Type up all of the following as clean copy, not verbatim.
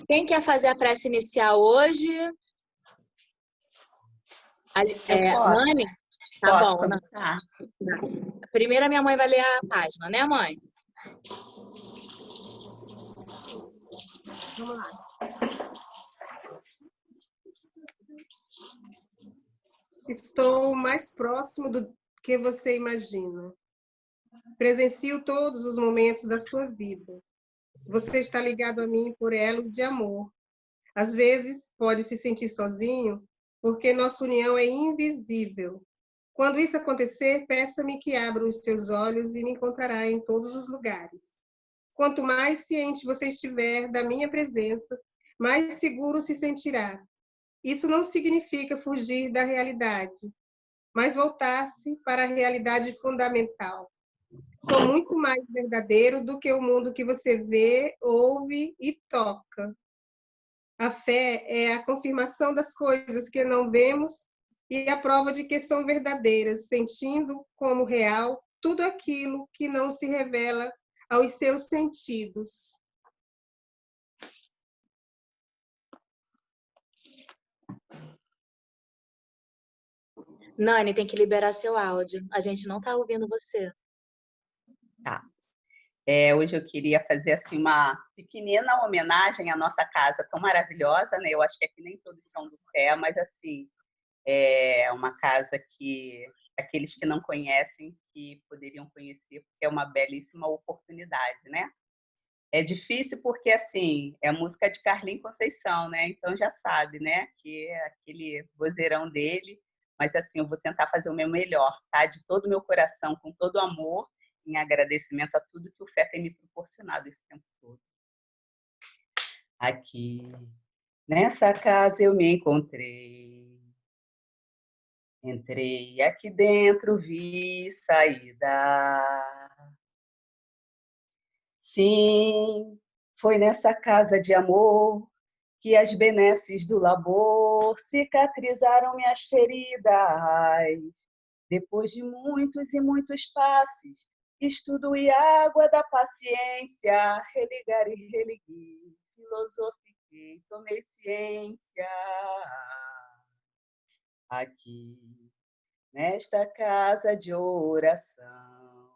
Quem quer fazer a prece inicial hoje? Eu posso. Nani? Tá Posso bom. começar? Primeiro a minha mãe vai ler a página, né, mãe? Vamos lá. Estou mais próximo do que você imagina. Presencio todos os momentos da sua vida. Você está ligado a mim por elos de amor. Às vezes, pode se sentir sozinho, porque nossa união é invisível. Quando isso acontecer, peça-me que abra os seus olhos e me encontrará em todos os lugares. Quanto mais ciente você estiver da minha presença, mais seguro se sentirá. Isso não significa fugir da realidade, mas voltar-se para a realidade fundamental. Sou muito mais verdadeiro do que o mundo que você vê, ouve e toca. A fé é a confirmação das coisas que não vemos e a prova de que são verdadeiras, sentindo como real tudo aquilo que não se revela aos seus sentidos. Nani, tem que liberar seu áudio. A gente não tá ouvindo você. Tá. Hoje eu queria fazer assim, uma pequenina homenagem à nossa casa tão maravilhosa, né? Eu acho que aqui nem todos são do pé, mas assim, é uma casa que aqueles que não conhecem, que poderiam conhecer, porque é uma belíssima oportunidade, né? É difícil porque, assim, é música de Carlinhos Conceição, né? Então já sabe, né? Que é aquele vozeirão dele. Mas, assim, eu vou tentar fazer o meu melhor, tá? De todo o meu coração, com todo o amor, em agradecimento a tudo que o Fé tem me proporcionado esse tempo todo. Aqui, nessa casa eu me encontrei. Entrei aqui dentro, vi saída. Sim, foi nessa casa de amor que as benesses do labor cicatrizaram minhas feridas. Depois de muitos e muitos passes, estudo e água da paciência, religar e religuei, filosofiquei, tomei ciência. Aqui, nesta casa de oração,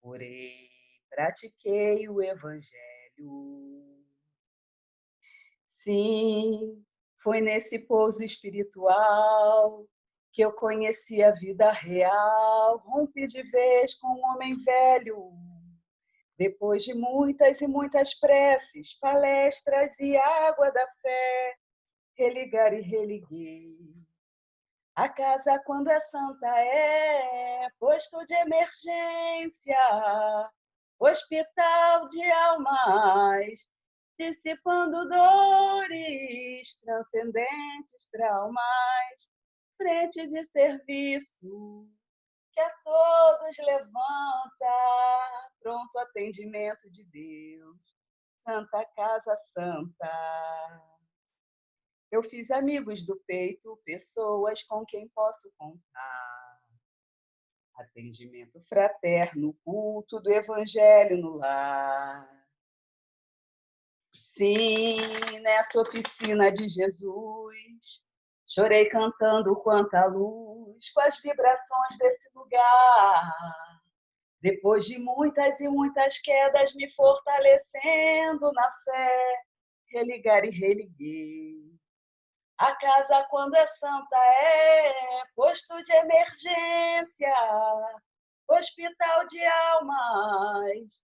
orei, pratiquei o evangelho. Sim, foi nesse pouso espiritual que eu conheci a vida real, rompi de vez com um homem velho. Depois de muitas e muitas preces, palestras e água da fé, religar e religuei. A casa, quando é santa, é posto de emergência, hospital de almas, dissipando dores, transcendentes traumas, frente de serviço que a todos levanta, pronto atendimento de Deus, Santa Casa Santa. Eu fiz amigos do peito, pessoas com quem posso contar. Atendimento fraterno, culto do evangelho no lar. Sim, nessa oficina de Jesus, chorei cantando quanta luz com as vibrações desse lugar. Depois de muitas e muitas quedas, me fortalecendo na fé, religar e religuei. A casa, quando é santa, é posto de emergência, hospital de almas,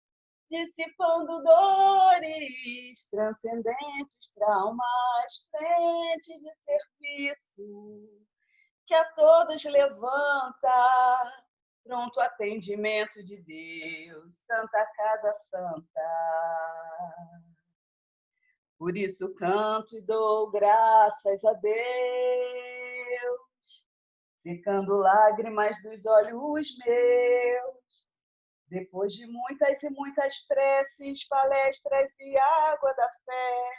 dissipando dores, transcendentes traumas, frente de serviço que a todos levanta, pronto atendimento de Deus, Santa Casa Santa. Por isso canto e dou graças a Deus, secando lágrimas dos olhos meus. Depois de muitas e muitas preces, palestras e água da fé,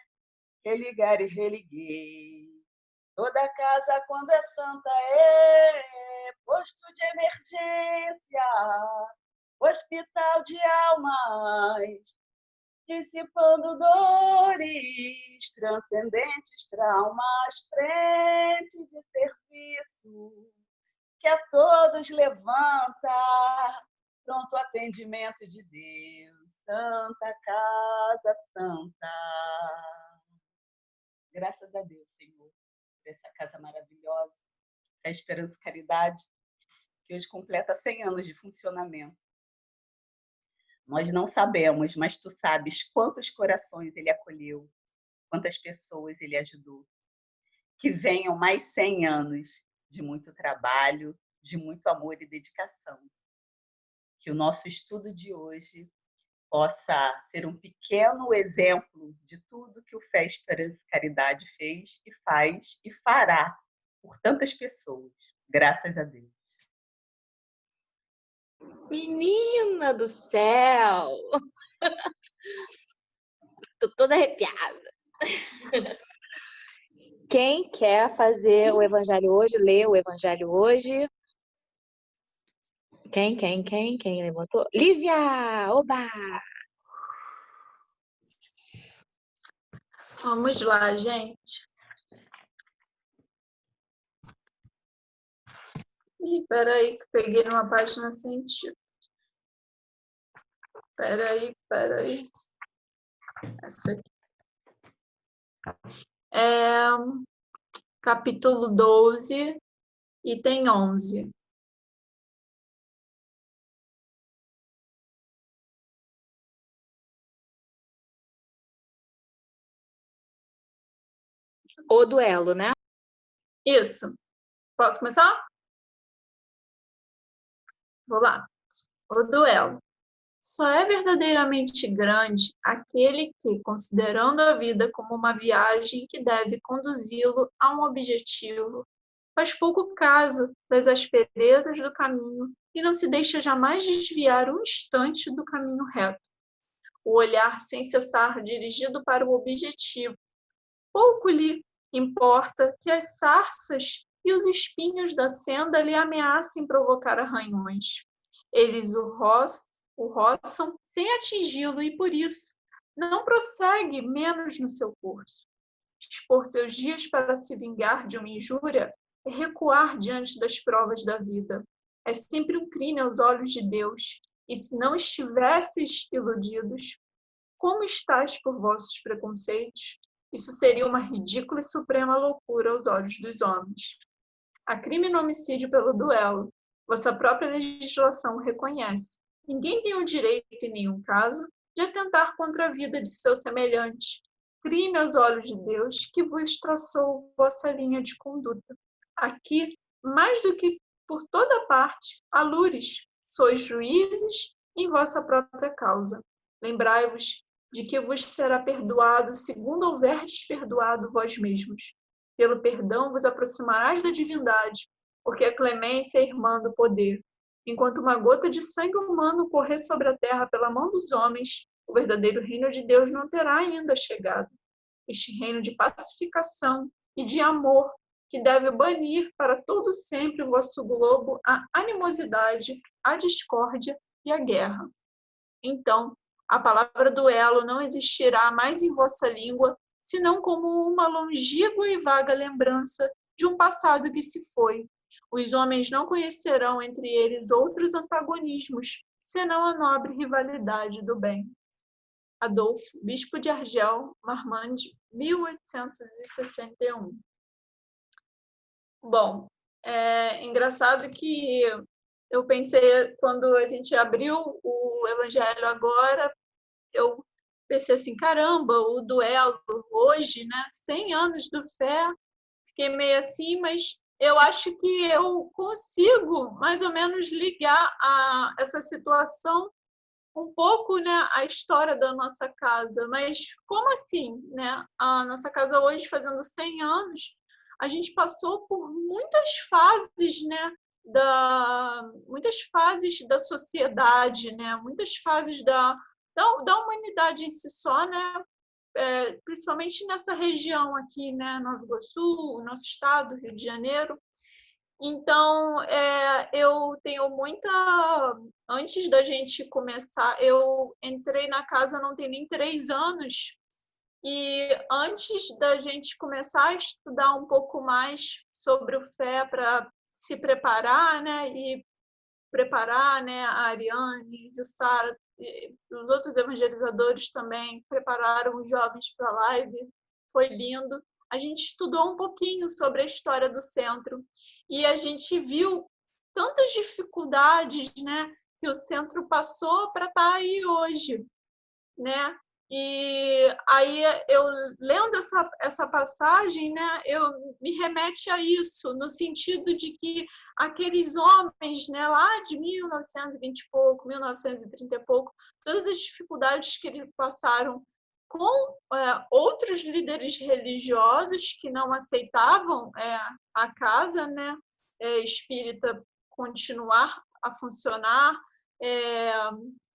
religar e religuei. Toda casa, quando é santa, é posto de emergência, hospital de almas, dissipando dores, transcendentes traumas, frente de serviço, que a todos levanta, pronto atendimento de Deus, Santa Casa Santa. Graças a Deus, Senhor, por essa casa maravilhosa, a Esperança e Caridade, que hoje completa 100 anos de funcionamento. Nós não sabemos, mas tu sabes quantos corações ele acolheu, quantas pessoas ele ajudou. Que venham mais 100 anos de muito trabalho, de muito amor e dedicação. Que o nosso estudo de hoje possa ser um pequeno exemplo de tudo que o Fé, Esperança e Caridade fez e faz e fará por tantas pessoas. Graças a Deus. Menina do céu! Tô toda arrepiada. Quem quer fazer o evangelho hoje, ler o evangelho hoje? Quem levantou? Lívia! Oba! Vamos lá, gente. Ih, peraí, que peguei numa página sem título. Peraí. Essa aqui. Capítulo 12, item 11. O duelo, né? Isso. Posso começar? Vou lá. O duelo. Só é verdadeiramente grande aquele que, considerando a vida como uma viagem que deve conduzi-lo a um objetivo, faz pouco caso das asperezas do caminho e não se deixa jamais desviar um instante do caminho reto. O olhar sem cessar dirigido para o objetivo. Pouco lhe importa que as sarças e os espinhos da senda lhe ameacem provocar arranhões. Eles o roçam sem atingi-lo e, por isso, não prossegue menos no seu curso. Expor seus dias para se vingar de uma injúria é recuar diante das provas da vida. É sempre um crime aos olhos de Deus. E se não estivesses iludidos, como estás por vossos preconceitos? Isso seria uma ridícula e suprema loucura aos olhos dos homens. Há crime no homicídio pelo duelo. Vossa própria legislação o reconhece. Ninguém tem o direito, em nenhum caso, de atentar contra a vida de seu semelhante. Crime aos olhos de Deus que vos traçou vossa linha de conduta. Aqui, mais do que por toda parte, alures, sois juízes em vossa própria causa. Lembrai-vos de que vos será perdoado segundo houverdes perdoado vós mesmos. Pelo perdão vos aproximarás da divindade, porque a clemência é irmã do poder. Enquanto uma gota de sangue humano correr sobre a terra pela mão dos homens, o verdadeiro reino de Deus não terá ainda chegado. Este reino de pacificação e de amor, que deve banir para todo sempre o vosso globo a animosidade, a discórdia e a guerra. Então, a palavra duelo não existirá mais em vossa língua, senão como uma longínqua e vaga lembrança de um passado que se foi. Os homens não conhecerão entre eles outros antagonismos, senão a nobre rivalidade do bem. Adolfo, bispo de Argel, Marmande, 1861. Bom, é engraçado que eu pensei, quando a gente abriu o Evangelho agora, eu pensei assim, caramba, o duelo hoje, né? 100 anos do Fé, fiquei meio assim, mas eu acho que eu consigo mais ou menos ligar a essa situação um pouco, né, a história da nossa casa. Mas como assim, né? A nossa casa hoje, fazendo 100 anos, a gente passou por muitas fases, né? Muitas fases da sociedade, né? Muitas fases da humanidade em si só, né? Principalmente nessa região aqui, né? Nova Iguaçu, o nosso estado, Rio de Janeiro. Então, eu tenho muita... Antes da gente começar, eu entrei na casa não tem nem 3 anos, e antes da gente começar a estudar um pouco mais sobre o fé para se preparar, né, e preparar, né, a Ariane, a Sara, os outros evangelizadores também prepararam os jovens para a live, foi lindo. A gente estudou um pouquinho sobre a história do centro e a gente viu tantas dificuldades, né, que o centro passou para estar aí hoje, né? E aí eu lendo essa passagem, né, eu me remete a isso, no sentido de que aqueles homens, né, lá de 1920 e pouco, 1930 e pouco, todas as dificuldades que eles passaram com outros líderes religiosos que não aceitavam a casa, né, espírita continuar a funcionar,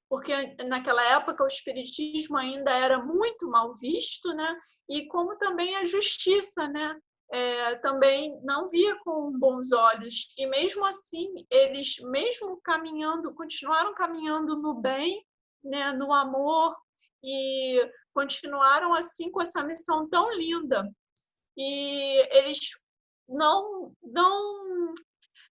porque naquela época o espiritismo ainda era muito mal visto, né? E como também a justiça, né? Também não via com bons olhos. E mesmo assim, eles, mesmo caminhando, continuaram caminhando no bem, né? No amor, e continuaram assim com essa missão tão linda. E eles não,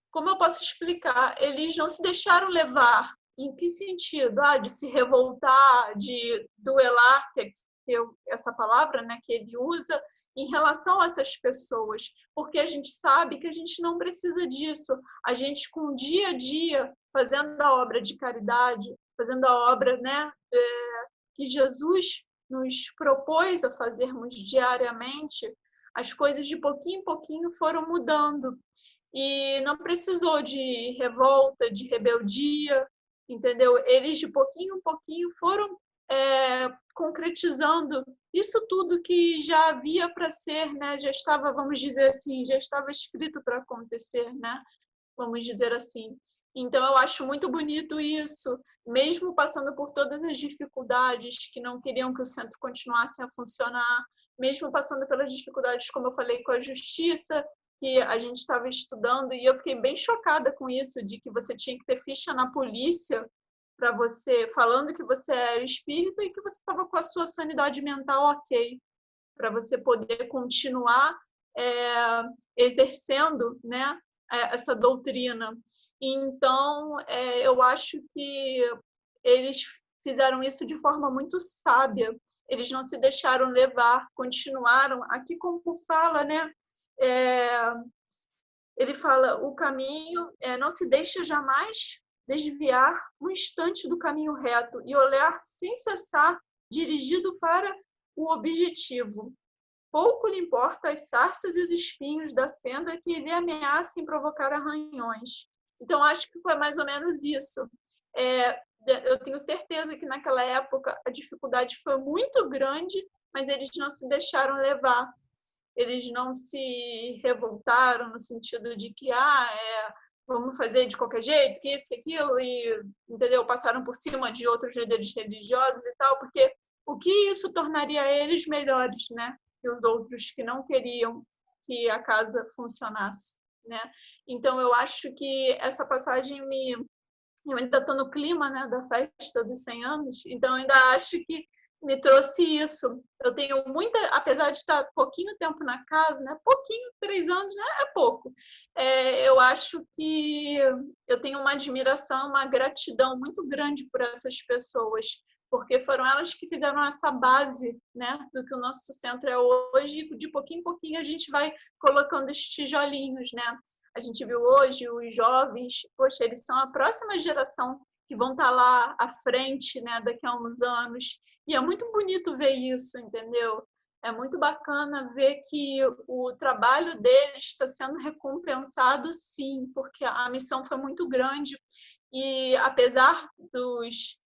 como eu posso explicar? Eles não se deixaram levar. Em que sentido? De se revoltar, de duelar, que essa palavra, né, que ele usa, em relação a essas pessoas. Porque a gente sabe que a gente não precisa disso. A gente, com o dia a dia, fazendo a obra de caridade, fazendo a obra, né, que Jesus nos propôs a fazermos diariamente, as coisas de pouquinho em pouquinho foram mudando. E não precisou de revolta, de rebeldia, entendeu? Eles, de pouquinho em pouquinho, foram concretizando isso tudo que já havia para ser, né? Já estava, vamos dizer assim, já estava escrito para acontecer, né? Vamos dizer assim. Então, eu acho muito bonito isso, mesmo passando por todas as dificuldades que não queriam que o centro continuasse a funcionar, mesmo passando pelas dificuldades, como eu falei, com a justiça, que a gente estava estudando, e eu fiquei bem chocada com isso, de que você tinha que ter ficha na polícia para você, falando que você era espírita e que você estava com a sua sanidade mental ok, para você poder continuar exercendo, né, essa doutrina. Então, eu acho que eles fizeram isso de forma muito sábia. Eles não se deixaram levar, continuaram. Aqui, como fala, né? Ele fala: o caminho não se deixa jamais desviar um instante do caminho reto e olhar sem cessar dirigido para o objetivo. Pouco lhe importa as sarças e os espinhos da senda que lhe ameacem provocar arranhões. Então, acho que foi mais ou menos isso. Eu tenho certeza que naquela época a dificuldade foi muito grande, mas eles não se deixaram levar. Eles não se revoltaram no sentido de que vamos fazer de qualquer jeito, que isso e aquilo, e, entendeu? Passaram por cima de outros líderes religiosos e tal, porque o que isso tornaria eles melhores, né? E os outros que não queriam que a casa funcionasse, né? Então, eu acho que essa passagem eu ainda estou no clima, né, da festa dos 100 anos, então eu ainda acho que me trouxe isso. Eu tenho muita, apesar de estar pouquinho tempo na casa, né, pouquinho, 3 anos, né, é pouco. Eu acho que eu tenho uma admiração, uma gratidão muito grande por essas pessoas, porque foram elas que fizeram essa base, né, do que o nosso centro é hoje, e de pouquinho em pouquinho a gente vai colocando esses tijolinhos, né? A gente viu hoje os jovens, poxa, eles são a próxima geração que vão estar lá à frente, né, daqui a uns anos. E é muito bonito ver isso, entendeu? É muito bacana ver que o trabalho deles está sendo recompensado, sim, porque a missão foi muito grande. E apesar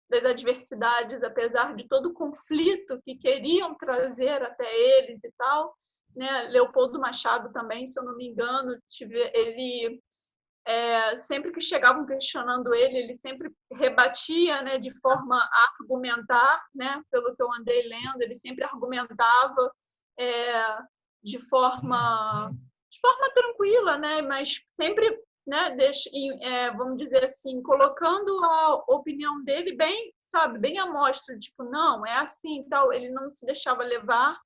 das adversidades, apesar de todo o conflito que queriam trazer até eles e tal, né? Leopoldo Machado também, se eu não me engano, ele sempre que chegavam questionando ele sempre rebatia, né, de forma a argumentar, né, pelo que eu andei lendo, ele sempre argumentava de forma de forma tranquila, né? Mas sempre, né, vamos dizer assim, colocando a opinião dele bem, sabe, bem à mostra, tipo, não, é assim, tal. Ele não se deixava levar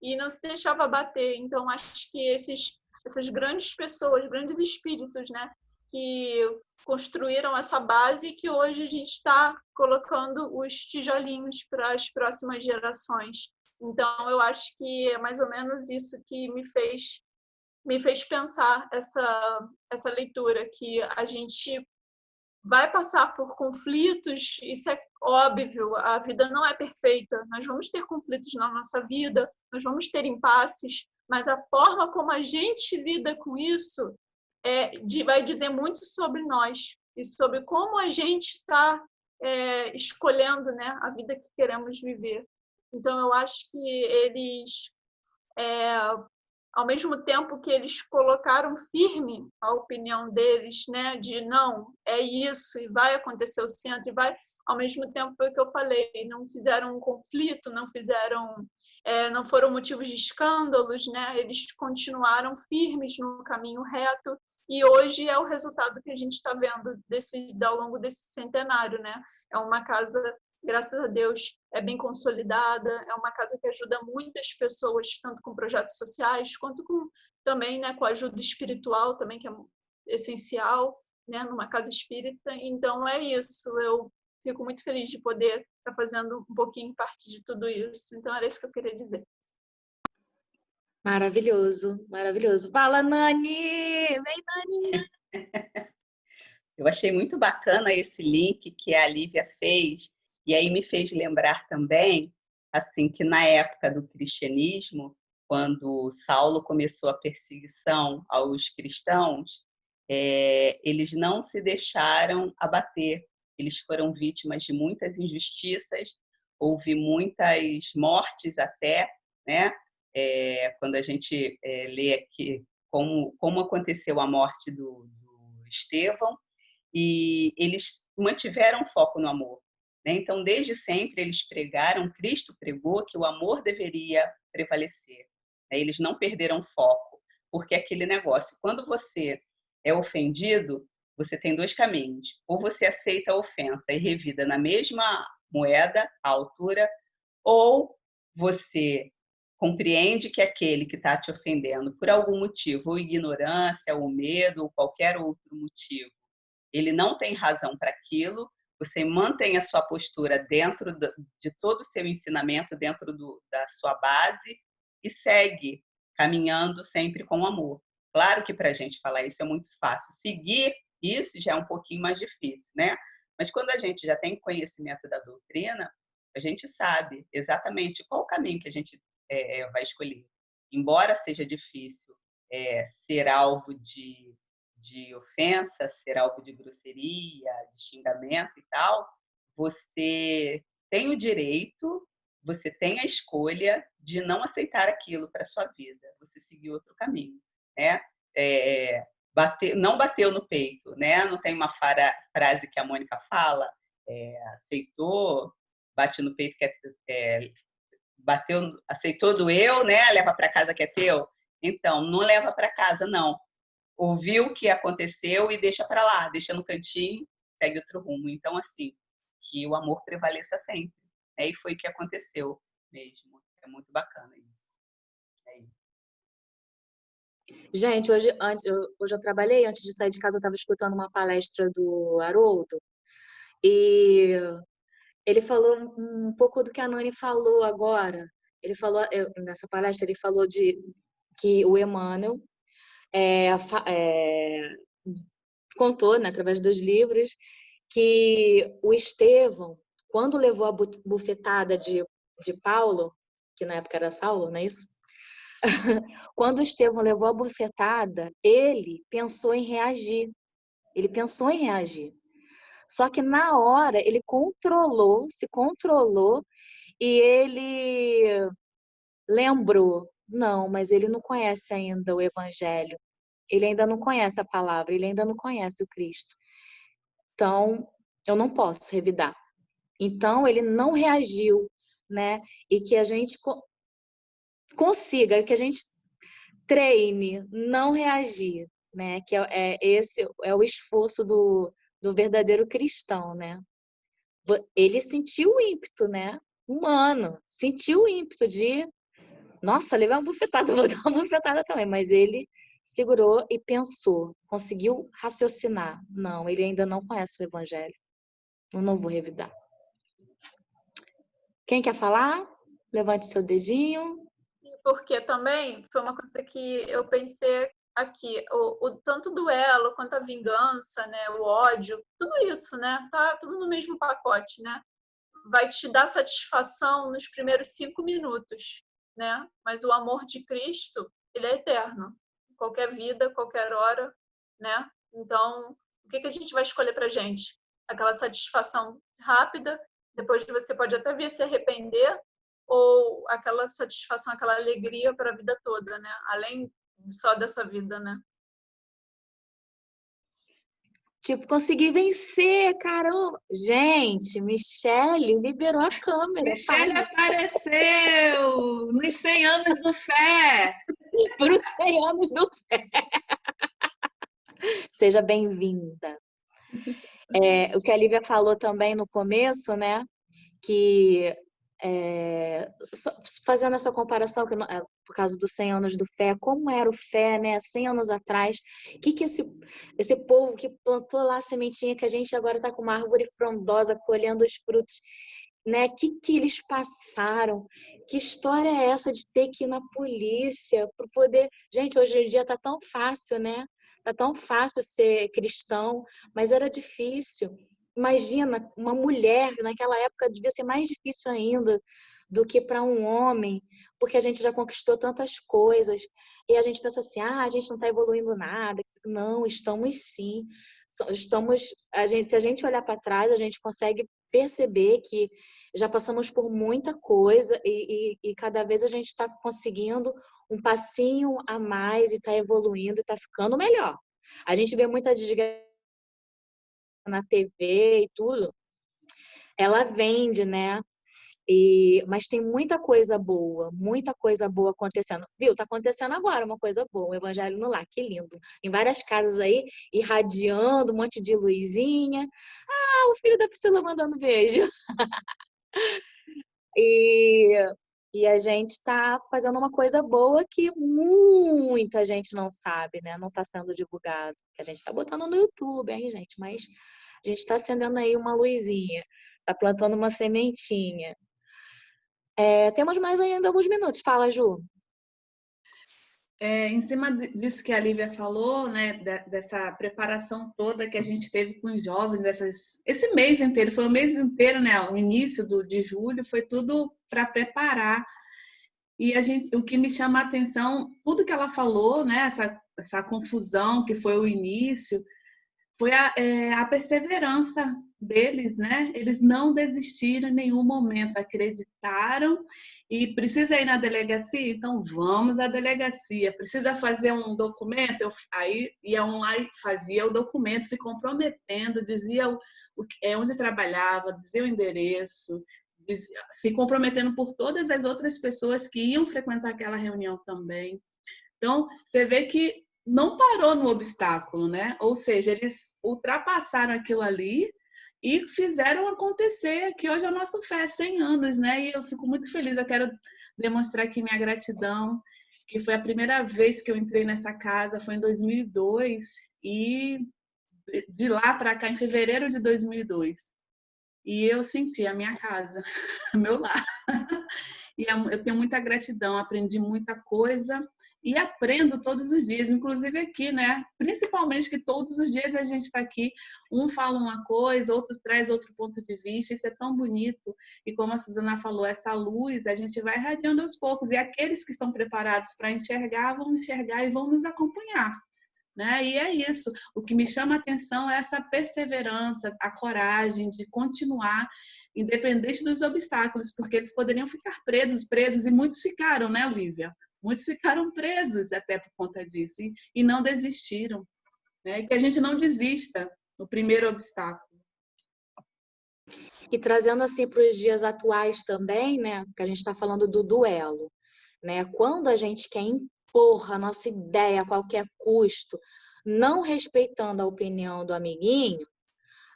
e não se deixava bater. Então, acho que essas grandes pessoas, grandes espíritos, né, que construíram essa base, que hoje a gente está colocando os tijolinhos para as próximas gerações. Então, eu acho que é mais ou menos isso que me fez pensar essa leitura, que a gente vai passar por conflitos, isso é óbvio, a vida não é perfeita, nós vamos ter conflitos na nossa vida, nós vamos ter impasses, mas a forma como a gente lida com isso vai dizer muito sobre nós e sobre como a gente está escolhendo, né, a vida que queremos viver. Então, eu acho que eles, ao mesmo tempo que eles colocaram firme a opinião deles, né, de não, é isso, e vai acontecer o centro, e vai, ao mesmo tempo, foi o que eu falei, não fizeram um conflito, não foram motivos de escândalos, né, eles continuaram firmes no caminho reto, e hoje é o resultado que a gente está vendo ao longo desse centenário, né? É uma casa, graças a Deus, é bem consolidada, é uma casa que ajuda muitas pessoas, tanto com projetos sociais, quanto também, né, com a ajuda espiritual, também, que é essencial, né, numa casa espírita. Então, é isso. Eu fico muito feliz de poder estar fazendo um pouquinho parte de tudo isso. Então, era isso que eu queria dizer. Maravilhoso, maravilhoso. Fala, Nani! Vem, Nani! Eu achei muito bacana esse link que a Lívia fez, e aí me fez lembrar também, assim, que na época do cristianismo, quando Saulo começou a perseguição aos cristãos, eles não se deixaram abater, eles foram vítimas de muitas injustiças, houve muitas mortes até, né? Quando a gente lê aqui como aconteceu a morte do Estevão, e eles mantiveram foco no amor, né? Então, desde sempre, eles pregaram, Cristo pregou que o amor deveria prevalecer, né? Eles não perderam foco, porque aquele negócio, quando você é ofendido, você tem dois caminhos. Ou você aceita a ofensa e revida na mesma moeda, à altura, ou você compreende que aquele que está te ofendendo por algum motivo, ou ignorância, ou medo, ou qualquer outro motivo, ele não tem razão para aquilo, você mantém a sua postura dentro de todo o seu ensinamento, dentro da sua base, e segue caminhando sempre com amor. Claro que para a gente falar isso é muito fácil. Seguir isso já é um pouquinho mais difícil, né? Mas quando a gente já tem conhecimento da doutrina, a gente sabe exatamente qual o caminho que a gente vai escolher. Embora seja difícil ser alvo de ofensa, ser alvo de grosseria, de xingamento e tal, você tem o direito, você tem a escolha de não aceitar aquilo para sua vida, você seguir outro caminho, né? Não bateu no peito, né? Não tem uma frase que a Mônica fala, aceitou, bate no peito, aceitou, doeu, né? Leva para casa que é teu. Então, não leva para casa, não. Ouviu o que aconteceu e deixa para lá, deixa no cantinho, segue outro rumo. Então, assim, que o amor prevaleça sempre, né? E foi o que aconteceu mesmo. É muito bacana isso. Gente, hoje eu trabalhei, antes de sair de casa, eu estava escutando uma palestra do Haroldo, e ele falou um pouco do que a Nani falou agora. Ele falou, nessa palestra, ele falou de que o Emmanuel contou, né, através dos livros, que o Estevão, quando levou a bufetada de Paulo, que na época era Saulo, não é isso? Quando o Estevão levou a bufetada, ele pensou em reagir. Ele pensou em reagir. Só que na hora ele se controlou e ele lembrou, não, mas ele não conhece ainda o Evangelho. Ele ainda não conhece a palavra, ele ainda não conhece o Cristo. Então, eu não posso revidar. Então, ele não reagiu, né? E que a gente consiga, que a gente treine, não reagir, né? Que esse é o esforço do verdadeiro cristão, né? Ele sentiu o ímpeto, né? Humano, sentiu o ímpeto de, nossa, levar uma bufetada, vou dar uma bufetada também, mas ele segurou e pensou, conseguiu raciocinar. Não, ele ainda não conhece o evangelho. Eu não vou revidar. Quem quer falar? Levante seu dedinho. Porque também foi uma coisa que eu pensei aqui, tanto o duelo quanto a vingança, né, o ódio, tudo isso, né, tá tudo no mesmo pacote, né? Vai te dar satisfação nos primeiros 5 minutos, né? Mas o amor de Cristo, ele é eterno. Qualquer vida, qualquer hora, né? Então, o que a gente vai escolher pra gente? Aquela satisfação rápida, depois você pode até vir se arrepender, ou aquela satisfação, aquela alegria para a vida toda, né? Além só dessa vida, né? Tipo, consegui vencer, caramba. Gente, Michele liberou a câmera. Michele apareceu nos 100 anos do Fé. Para os 100 anos do Fé. Seja bem-vinda. O que a Lívia falou também no começo, né? Que fazendo essa comparação por causa dos 100 anos do Fé, como era o Fé, né, 100 anos atrás, o que esse povo que plantou lá a sementinha, que a gente agora está com uma árvore frondosa, colhendo os frutos, né, que eles passaram, que história é essa de ter que ir na polícia para poder... Gente, hoje em dia tá tão fácil, né, tá tão fácil ser cristão, mas era difícil. Imagina, uma mulher, naquela época devia ser mais difícil ainda do que para um homem, porque a gente já conquistou tantas coisas. E a gente pensa assim, a gente não está evoluindo nada. Não, estamos sim. Se a gente olhar para trás, a gente consegue perceber que já passamos por muita coisa e cada vez a gente está conseguindo um passinho a mais e está evoluindo e está ficando melhor. A gente vê muita desgraça na TV e tudo, ela vende, né? Mas tem muita coisa boa acontecendo. Viu? Tá acontecendo agora uma coisa boa, o Evangelho no Lar, que lindo. Em várias casas aí, irradiando, um monte de luzinha. O filho da Priscila mandando beijo. E a gente está fazendo uma coisa boa que muita gente não sabe, né? Não está sendo divulgado. Que a gente está botando no YouTube, hein, gente? Mas a gente está acendendo aí uma luzinha, está plantando uma sementinha. Temos mais ainda alguns minutos. Fala, Ju. Em cima disso que a Lívia falou, né, dessa preparação toda que a gente teve com os jovens, esse mês inteiro, foi o mês inteiro, né, o início de julho, foi tudo para preparar. E o que me chama a atenção, tudo que ela falou, né, essa confusão que foi o início, foi a perseverança deles, né? Eles não desistiram em nenhum momento, acreditaram e precisa ir na delegacia? Então vamos à delegacia. Precisa fazer um documento? Aí iam lá e fazia o documento, se comprometendo, dizia onde trabalhava, dizia o endereço, se comprometendo por todas as outras pessoas que iam frequentar aquela reunião também. Então, você vê que não parou no obstáculo, né? Ou seja, eles ultrapassaram aquilo ali e fizeram acontecer, que hoje é o nosso Fé, 100 anos, né? E eu fico muito feliz, eu quero demonstrar aqui minha gratidão, que foi a primeira vez que eu entrei nessa casa, foi em 2002, e de lá para cá, em fevereiro de 2002. E eu senti a minha casa, meu lar. E eu tenho muita gratidão, aprendi muita coisa e aprendo todos os dias, inclusive aqui, né? Principalmente que todos os dias a gente está aqui, um fala uma coisa, outro traz outro ponto de vista, isso é tão bonito. E como a Suzana falou, essa luz a gente vai irradiando aos poucos, e aqueles que estão preparados para enxergar, vão enxergar e vão nos acompanhar. Né? E é isso, o que me chama a atenção é essa perseverança, a coragem de continuar, independente dos obstáculos, porque eles poderiam ficar presos, e muitos ficaram, né, Lívia? Muitos ficaram presos até por conta disso, e não desistiram. Né? Que a gente não desista no primeiro obstáculo. E trazendo assim para os dias atuais também, né? Porque a gente está falando do duelo, né? Quando a gente quer impor a nossa ideia a qualquer custo, não respeitando a opinião do amiguinho,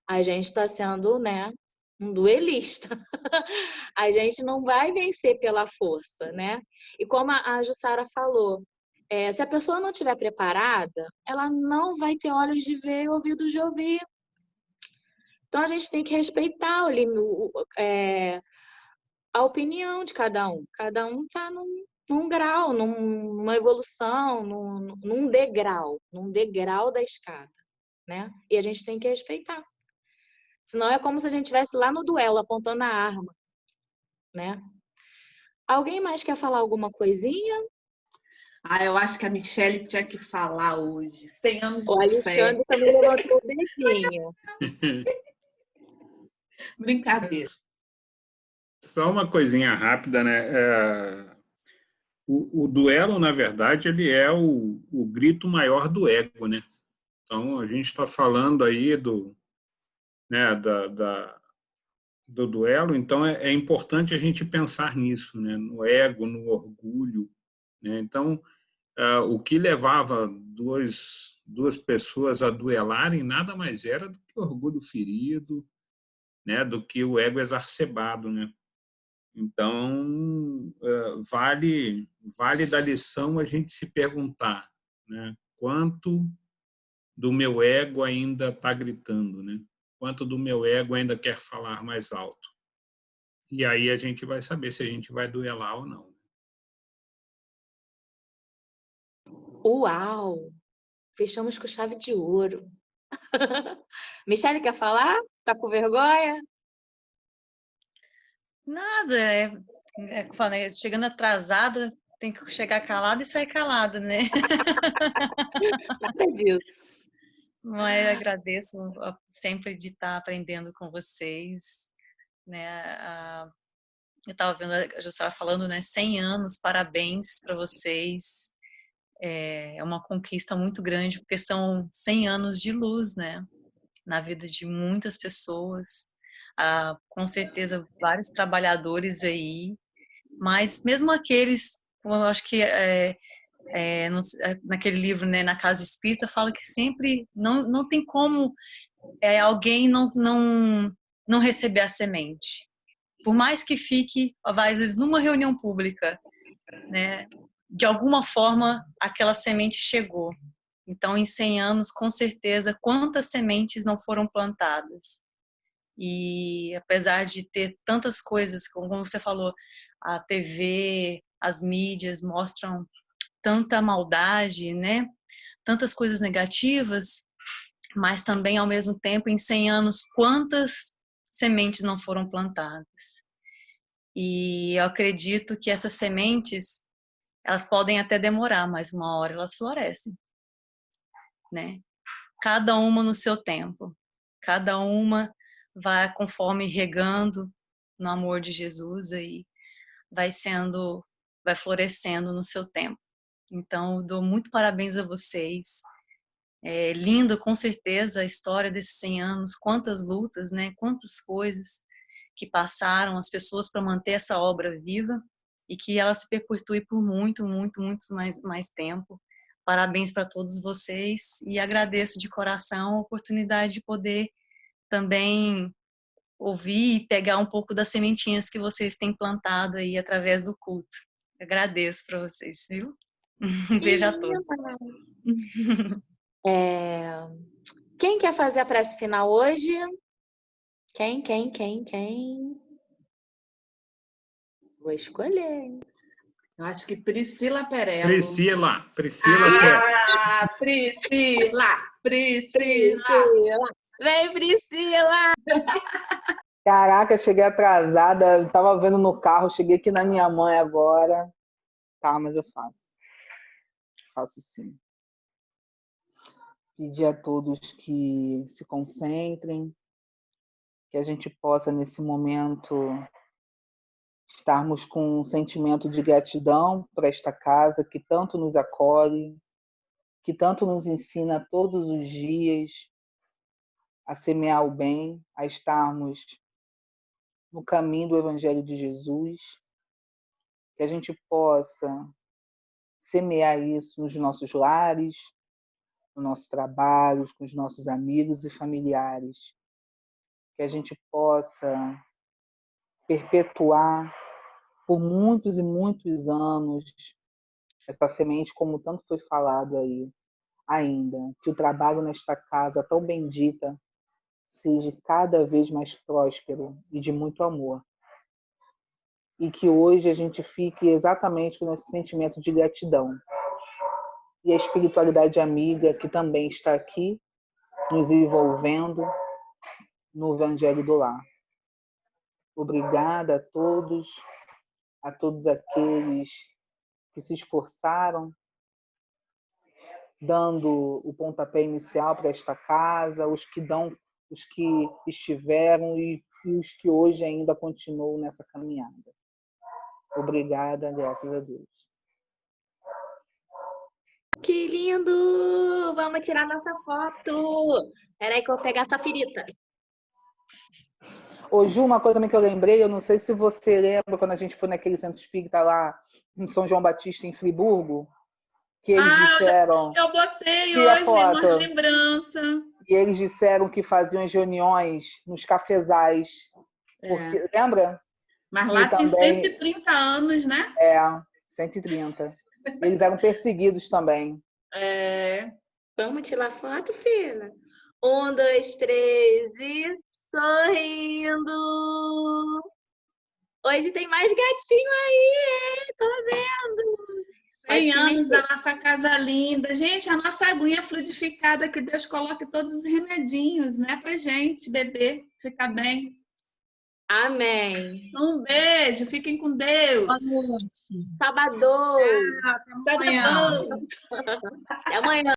a gente está sendo, né, um duelista. A gente não vai vencer pela força, né? E como a Jussara falou, se a pessoa não estiver preparada, ela não vai ter olhos de ver e ouvidos de ouvir. Então a gente tem que respeitar a opinião de cada um. Cada um está num grau, numa evolução, num degrau da escada, né? E a gente tem que respeitar. Senão é como se a gente estivesse lá no duelo, apontando a arma, né? Alguém mais quer falar alguma coisinha? Eu acho que a Michelle tinha que falar hoje. 100 anos O de fé. Alexandre também levantou o dedinho. Brincadeira. Só uma coisinha rápida, né? O duelo, na verdade, ele é o grito maior do ego, né? Então, a gente está falando aí né, do duelo, então é importante a gente pensar nisso, né? No ego, no orgulho, né? Então, o que levava duas pessoas a duelarem nada mais era do que o orgulho ferido, né? Do que o ego exacerbado, né? Então, vale da lição a gente se perguntar, né? Quanto do meu ego ainda está gritando, né? Quanto do meu ego ainda quer falar mais alto. E aí a gente vai saber se a gente vai duelar ou não. Uau! Fechamos com chave de ouro. Michele, quer falar? Tá com vergonha? Nada, falei, chegando atrasada, tem que chegar calada e sair calada, né? Nada disso. Mas agradeço sempre de estar aprendendo com vocês, né? Eu estava vendo a Jussara falando, né? 100 anos, parabéns para vocês. É uma conquista muito grande, porque são 100 anos de luz, né? Na vida de muitas pessoas. Com certeza, vários trabalhadores aí, mas mesmo aqueles, eu acho que naquele livro, né, Na Casa Espírita, fala que sempre não tem como alguém não receber a semente. Por mais que fique, às vezes, numa reunião pública, né, de alguma forma aquela semente chegou. Então, em 100 anos, com certeza, quantas sementes não foram plantadas? E apesar de ter tantas coisas, como você falou, a TV, as mídias mostram tanta maldade, né? Tantas coisas negativas, mas também, ao mesmo tempo, em 100 anos, quantas sementes não foram plantadas? E eu acredito que essas sementes, elas podem até demorar, mas uma hora elas florescem, né? Cada uma no seu tempo. Cada uma vai conforme regando no amor de Jesus aí, vai florescendo no seu tempo. Então, eu dou muito parabéns a vocês. É lindo, com certeza, a história desses 100 anos, quantas lutas, né? Quantas coisas que passaram as pessoas para manter essa obra viva e que ela se perpetue por muito mais tempo. Parabéns para todos vocês e agradeço de coração a oportunidade de poder também ouvir e pegar um pouco das sementinhas que vocês têm plantado aí através do culto. Agradeço para vocês, viu? Um beijo a todos. Quem quer fazer a prece final hoje? Quem? Vou escolher. Eu acho que Priscila Perello. Priscila Priscila! Vem, Priscila! Caraca, cheguei atrasada, estava vendo no carro, cheguei aqui na minha mãe agora. Tá, mas eu faço. Faço sim. Pedir a todos que se concentrem, que a gente possa, nesse momento, estarmos com um sentimento de gratidão para esta casa que tanto nos acolhe, que tanto nos ensina todos os dias a semear o bem, a estarmos no caminho do Evangelho de Jesus, que a gente possa semear isso nos nossos lares, nos nossos trabalhos, com os nossos amigos e familiares. Que a gente possa perpetuar por muitos e muitos anos essa semente, como tanto foi falado aí ainda, que o trabalho nesta casa tão bendita seja cada vez mais próspero e de muito amor. E que hoje a gente fique exatamente com esse sentimento de gratidão. E a espiritualidade amiga, que também está aqui, nos envolvendo no Evangelho do Lar. Obrigada a todos aqueles que se esforçaram, dando o pontapé inicial para esta casa, os que estiveram e os que hoje ainda continuam nessa caminhada. Obrigada, graças a Deus. Que lindo! Vamos tirar nossa foto. Peraí que eu vou pegar essa firita. Ô, Ju, uma coisa também que eu lembrei, eu não sei se você lembra quando a gente foi naquele centro espírita lá em São João Batista, em Friburgo, que eles disseram... Eu botei Tira hoje foto. uma lembrança. E eles disseram que faziam as reuniões nos cafezais. Porque, lembra? Mas lá tem também, 130 anos, né? 130. Eles eram perseguidos também. Vamos tirar foto, filha? 1, 2, 3 e sorrindo. Hoje tem mais gatinho aí, hein? Tô vendo. 100 anos da nossa casa linda. Gente, a nossa aguinha fluidificada, que Deus coloque todos os remedinhos, né? Pra gente beber, ficar bem. Amém. Um beijo, fiquem com Deus. Boa noite. Sabadão. Até amanhã. Até amanhã.